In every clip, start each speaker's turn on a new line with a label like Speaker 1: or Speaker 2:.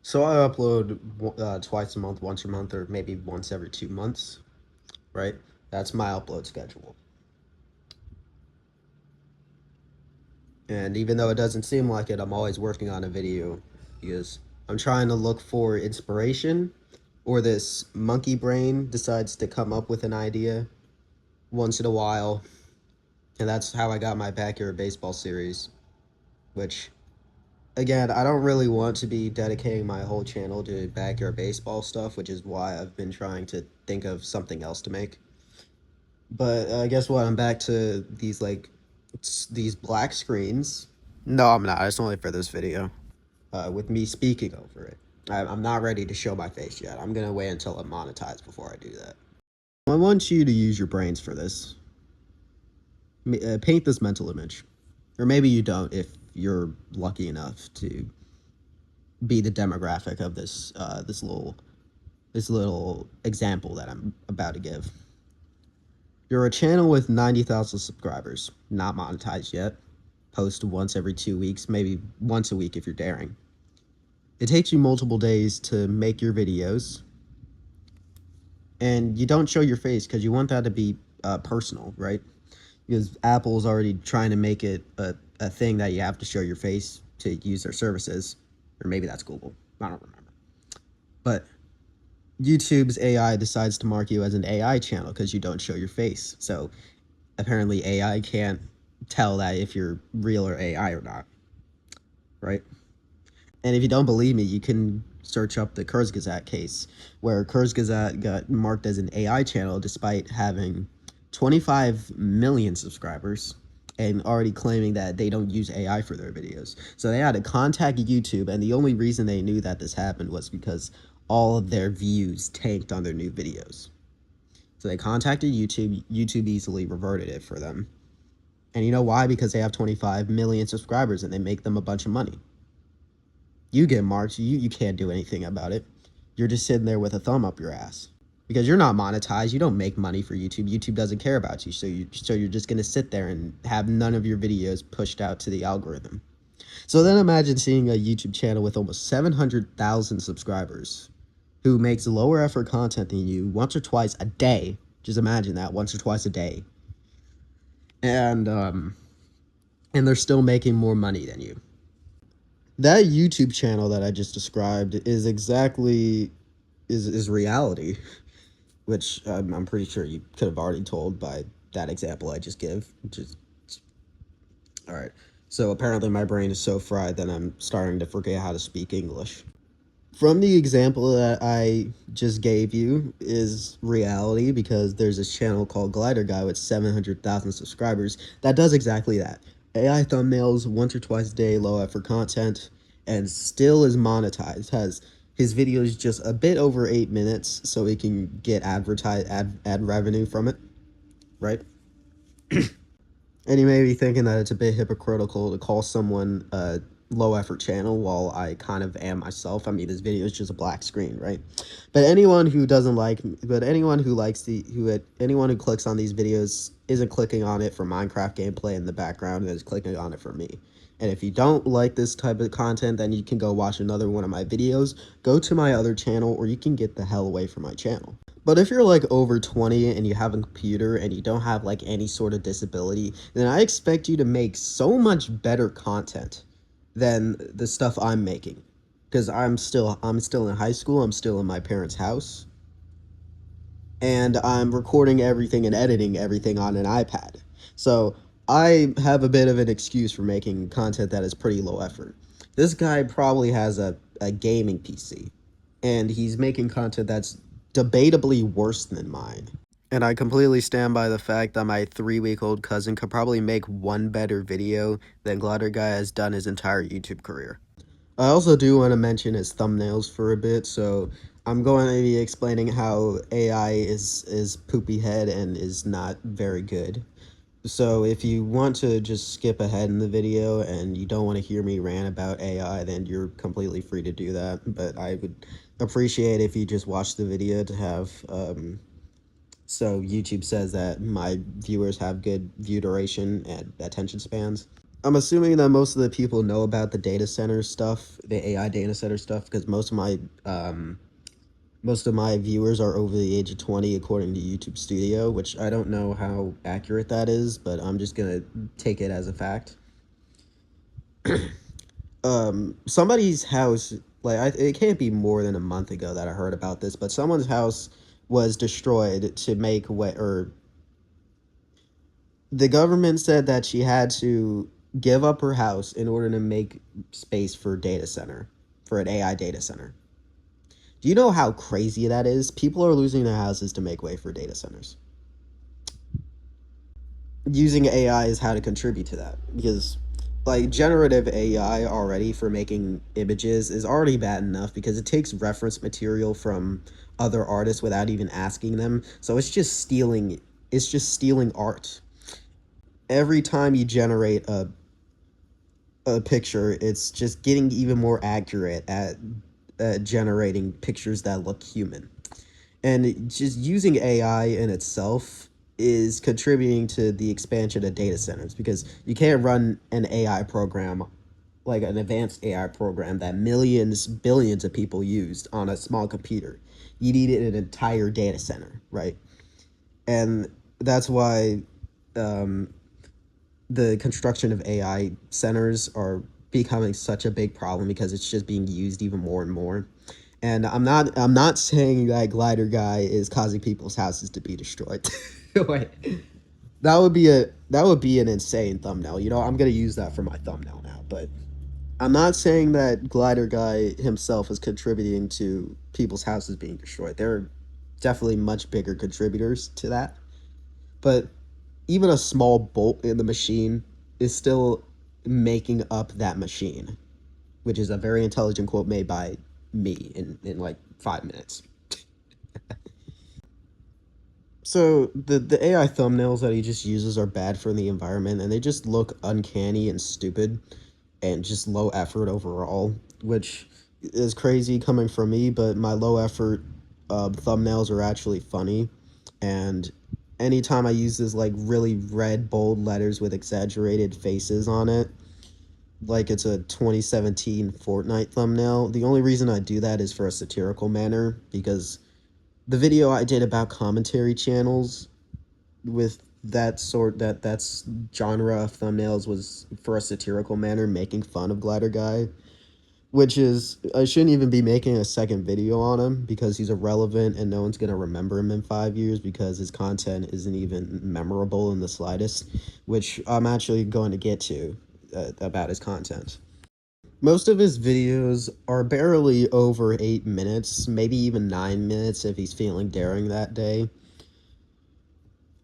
Speaker 1: So I upload twice a month, once a month, or maybe once every 2 months, right? That's my upload schedule. And even though it doesn't seem like it, I'm always working on a video because I'm trying to look for inspiration, or this monkey brain decides to come up with an idea once in a while. And that's how I got my backyard baseball series, which, again, I don't really want to be dedicating my whole channel to backyard baseball stuff, which is why I've been trying to think of something else to make. But guess what? I'm back to these black screens. No, I'm not. It's only for this video. With me speaking over it. I'm not ready to show my face yet. I'm gonna wait until I'm monetized before I do that. I want you to use your brains for this. Paint this mental image, or maybe you don't if you're lucky enough to be the demographic of this little example that I'm about to give. You're a channel with 90,000 subscribers, not monetized yet. Post once every 2 weeks, maybe once a week if you're daring. It takes you multiple days to make your videos, and you don't show your face because you want that to be personal, right? Because Apple's already trying to make it a thing that you have to show your face to use their services, or maybe that's Google. I don't remember. But YouTube's AI decides to mark you as an AI channel because you don't show your face. So apparently AI can't tell that if you're real or AI or not, right? And if you don't believe me, you can search up the Kurzgesagt case, where Kurzgesagt got marked as an AI channel despite having 25 million subscribers and already claiming that they don't use AI for their videos. So they had to contact YouTube, and the only reason they knew that this happened was because all of their views tanked on their new videos. So they contacted YouTube. YouTube easily reverted it for them. And you know why? Because they have 25 million subscribers and they make them a bunch of money. You get marked, you can't do anything about it. You're just sitting there with a thumb up your ass. Because you're not monetized, you don't make money for YouTube. YouTube doesn't care about you, so you're just gonna sit there and have none of your videos pushed out to the algorithm. So then imagine seeing a YouTube channel with almost 700,000 subscribers who makes lower effort content than you once or twice a day. Just imagine that, once or twice a day. And they're still making more money than you. That YouTube channel that I just described is exactly is reality, which I'm pretty sure you could have already told by that example I just gave. All right. So apparently my brain is so fried that I'm starting to forget how to speak English. From the example that I just gave you is reality, because there's this channel called Glider Guy with 700,000 subscribers that does exactly that. AI thumbnails once or twice a day, low effort content, and still is monetized. Has his videos just a bit over 8 minutes, so he can get ad revenue from it, right? And you may be thinking that it's a bit hypocritical to call someone a low effort channel while I kind of am myself. I mean, this video is just a black screen, right? But anyone who doesn't like, anyone who clicks on these videos isn't clicking on it for Minecraft gameplay in the background, and is clicking on it for me. And if you don't like this type of content, then you can go watch another one of my videos, go to my other channel, or you can get the hell away from my channel. But if you're like over 20 and you have a computer and you don't have like any sort of disability, then I expect you to make so much better content than the stuff I'm making. Because I'm still in high school, I'm still in my parents' house, and I'm recording everything and editing everything on an iPad. So I have a bit of an excuse for making content that is pretty low effort. This guy probably has a gaming PC, and he's making content that's debatably worse than mine. And I completely stand by the fact that my 3-week-old cousin could probably make one better video than Glider Guy has done his entire YouTube career. I also do want to mention his thumbnails for a bit, so I'm going to be explaining how AI is poopy head and is not very good. So if you want to just skip ahead in the video and you don't want to hear me rant about AI, then you're completely free to do that. But I would appreciate if you just watch the video to have, so YouTube says that my viewers have good view duration and attention spans. I'm assuming that most of the people know about the data center stuff, the AI data center stuff, because most of my viewers are over the age of 20, according to YouTube Studio, which I don't know how accurate that is, but I'm just gonna take it as a fact. Somebody's house, it can't be more than a month ago that I heard about this, but someone's house was destroyed to make what, or the government said that she had to give up her house in order to make space for an AI data center. Do you know how crazy that is? People are losing their houses to make way for data centers. Using AI is how to contribute to that, because like generative AI already for making images is already bad enough because it takes reference material from other artists without even asking them. So it's just stealing art. Every time you generate a picture, it's just getting even more accurate at generating pictures that look human. And just using AI in itself is contributing to the expansion of data centers, because you can't run an AI program, like an advanced AI program that millions, billions of people used on a small computer. You need an entire data center, right? And that's why the construction of AI centers are becoming such a big problem, because it's just being used even more and more. And I'm not saying that Glider Guy is causing people's houses to be destroyed. Wait, that would be an insane thumbnail. I'm gonna use that for my thumbnail now. But I'm not saying that Glider Guy himself is contributing to people's houses being destroyed. There are definitely much bigger contributors to that. But even a small bolt in the machine is still making up that machine, which is a very intelligent quote made by me in like 5 minutes. So the AI thumbnails that he just uses are bad for the environment, and they just look uncanny and stupid and just low effort overall, which is crazy coming from me, but my low effort thumbnails are actually funny. And anytime I use this like really red bold letters with exaggerated faces on it, like it's a 2017 Fortnite thumbnail, the only reason I do that is for a satirical manner, because the video I did about commentary channels with that's genre of thumbnails was for a satirical manner, making fun of Glider Guy, which is, I shouldn't even be making a second video on him, because he's irrelevant and no one's gonna remember him in 5 years, because his content isn't even memorable in the slightest, which I'm actually going to get to about his content. Most of his videos are barely over 8 minutes, maybe even 9 minutes if he's feeling daring that day.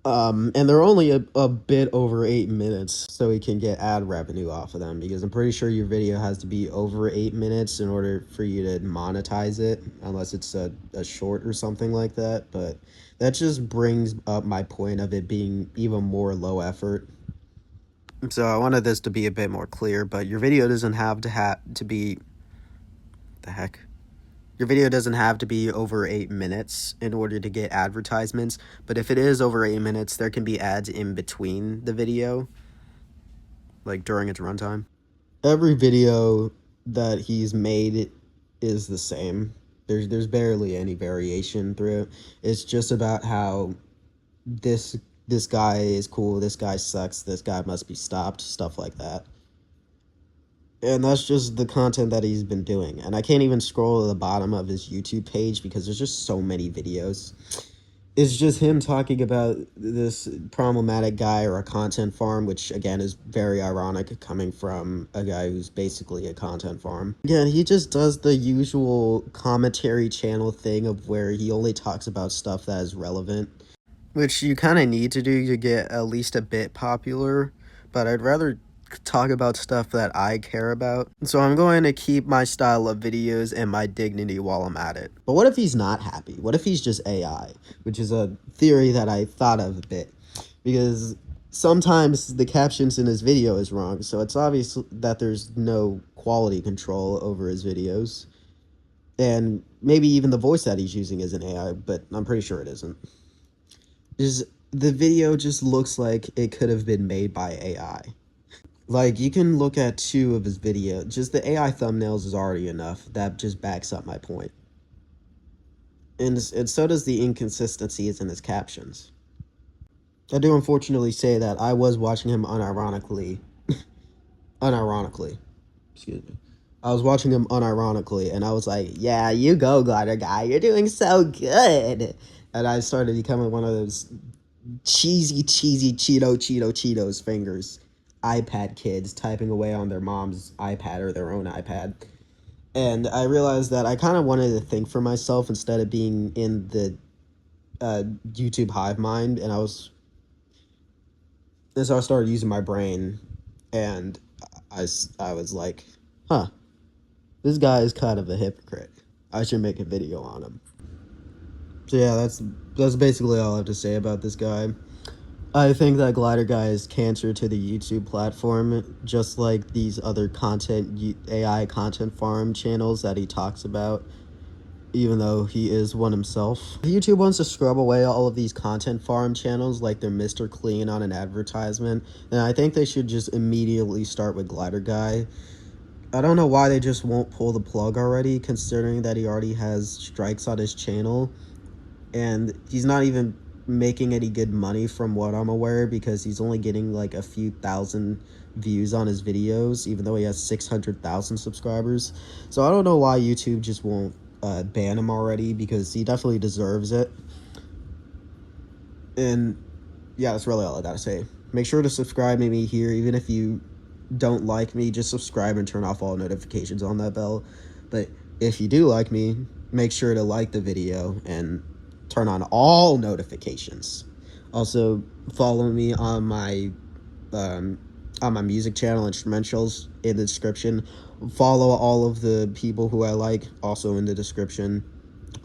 Speaker 1: And they're only a bit over 8 minutes, so he can get ad revenue off of them, because I'm pretty sure your video has to be over 8 minutes in order for you to monetize it, unless it's a short or something like that. But that just brings up my point of it being even more low effort. So I wanted this to be a bit more clear, but your video doesn't have to be, the heck? Your video doesn't have to be over 8 minutes in order to get advertisements, but if it is over 8 minutes, there can be ads in between the video, like during its runtime. Every video that he's made is the same. There's barely any variation through it. It's just about how this guy is cool, this guy sucks, this guy must be stopped, stuff like that. And that's just the content that he's been doing. And I can't even scroll to the bottom of his YouTube page because there's just so many videos. It's just him talking about this problematic guy or a content farm, which again is very ironic coming from a guy who's basically a content farm. Again, he just does the usual commentary channel thing of where he only talks about stuff that is relevant, which you kind of need to do to get at least a bit popular, but I'd rather talk about stuff that I care about. So I'm going to keep my style of videos and my dignity while I'm at it. But what if he's not happy? What if he's just AI? Which is a theory that I thought of a bit, because sometimes the captions in his video is wrong, so it's obvious that there's no quality control over his videos. And maybe even the voice that he's using is an AI, but I'm pretty sure it isn't. The video just looks like it could have been made by AI. Like, you can look at 2 of his videos. Just the AI thumbnails is already enough. That just backs up my point. And so does the inconsistencies in his captions. I do unfortunately say that I was watching him unironically. Unironically. Excuse me. I was watching him unironically, and I was like, yeah, you go, glider guy. You're doing so good. And I started becoming one of those cheesy Cheetos fingers iPad kids typing away on their mom's iPad or their own iPad. And I realized that I kind of wanted to think for myself instead of being in the YouTube hive mind. And so I started using my brain, and I was like, huh, this guy is kind of a hypocrite. I should make a video on him. So yeah, that's basically all I have to say about this guy. I think that Glider Guy is cancer to the YouTube platform, just like these other AI content farm channels that he talks about, even though he is one himself. YouTube wants to scrub away all of these content farm channels like they're Mr. Clean on an advertisement, and I think they should just immediately start with Glider Guy. I don't know why they just won't pull the plug already, considering that he already has strikes on his channel, and he's not even making any good money from what I'm aware, because he's only getting like a few thousand views on his videos, even though he has 600,000 subscribers. So I don't know why YouTube just won't ban him already, because he definitely deserves it. And yeah, that's really all I gotta say. Make sure to subscribe to me here, even if you don't like me, just subscribe and turn off all notifications on that bell. But if you do like me, make sure to like the video and turn on all notifications. Also, follow me on my music channel, instrumentals, in the description. Follow all of the people who I like, also in the description.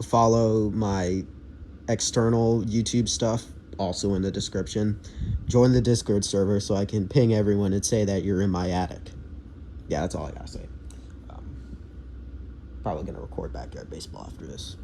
Speaker 1: Follow my external YouTube stuff, also in the description. Join the Discord server so I can ping everyone and say that you're in my attic. Yeah, that's all I gotta say. Probably gonna record backyard baseball after this.